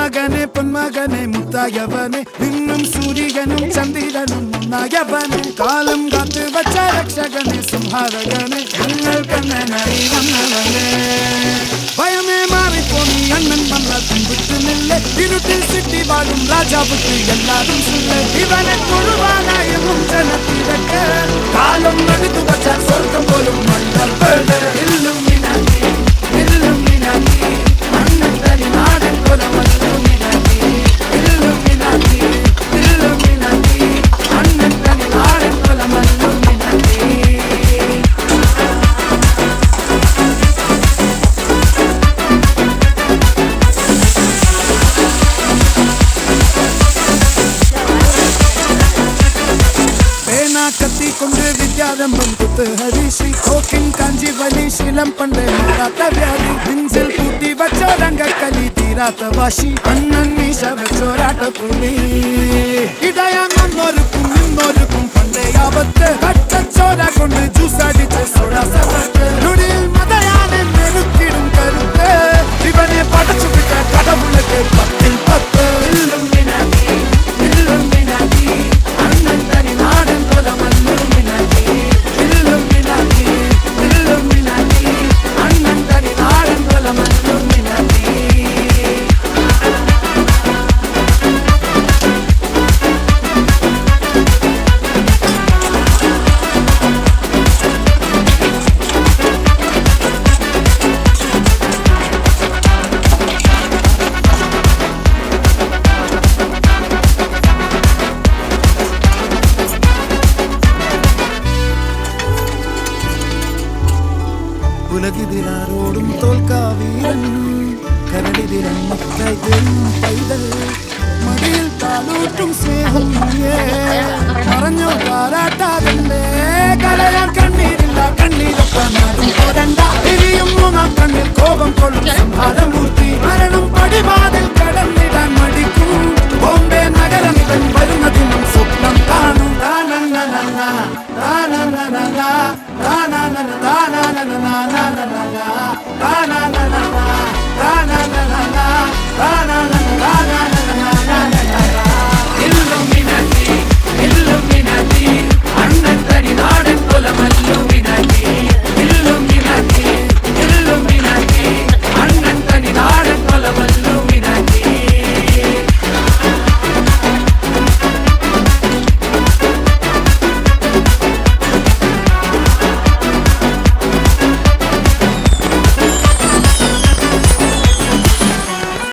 മകനെ പൊന്മകനെ മുത്തായവനെ നിന്നും സൂര്യനും ചന്ദ്രനും ഒന്നായവനെ കാലം കാത്ത് വച്ച രക്ഷകനെ സംഹാരകനെ ഞങ്ങൾ കണ്ണനായി വന്നവനെ ഭയമേ മാറിപ്പോണി അണ്ണൻ വന്നാൽ പിൻവിട്ടുന്നില്ലേ ഇരുട്ടിൽ സിറ്റി വാഴും രാജാവുക്ക് എല്ലാരും സുല്ലേ ഇവനെ കൊഴുവാനായും ജനത്തിരക്ക് കാലം എടുത്തു വച്ചാൽ സ്വർഗം പോലും മണ്ണൽ പേട് ഇല്ലും മിനാക്കി ഇല്ലും മിനാക്കി അണ്ണൻ തനി നാടൻ കൊലമല്ലും മിനാക്കി ഇല്ലും മിനാക്കി ഇല്ലും മിനാക്കി അണ്ണൻ തനി നാടൻ കൊലമല്ലും മിനാക്കി കത്തി കൊണ്ട് വിദ്യാരംഭം കുത്ത് ഹരീഷി കോക്കിൻ കാഞ്ചി വലി ശീലം പണ്ട് മാറാത്ത വ്യാധി നെഞ്ചിൽ കൂട്ടി വച്ചോരങ്കക്കലി തീരാത്ത വാശി അണ്ണൻ മീശ വെച്ചോരാട്ട പുള്ളി ഇടയാൻ വന്നോർക്കും നിന്നോർക്കും പണ്ടേ ആപത്ത് കട്ടച്ചോര കൊണ്ട് ജ്യൂസടിച്ച് സോഡ സവത്ത് നുടിയിൽ മതയാനെ മെരുക്കിടും കരുത്ത് ഇവനെ പടച്ചു വിട്ട കടവുളക്ക് 10-10 ഇല്ലുമിനാറ്റി ഇല്ലുമിനാറ്റി അണ്ണൻ തനി നാടൻ കൊലമല്ലും മിനാറ്റി ഇല്ലുമിനാറ്റി ഇല്ലുമിനാറ്റി അണ്ണൻ തനി നാടൻ കൊലമല്ലും മിനാറ്റി ഉലകിതിരാരോടും തോൽക്കാവീരൻ കരളിതിരൻ മക്കായി തരും പൈതൽ മടിയിൽ താലൂട്ടും സ്നേഹം പറഞ്ഞോ താരാട്ടാകണ്ടേ കലയാൻ കണ്ണീരില്ല കണ്ണീരൊപ്പം ഇനിയും മൂന്നാം കണ്ണിൽ കോപം കൊള്ളും സംഹാരമൂർത്തി മരണം പടിവാതിൽ കടന്നേ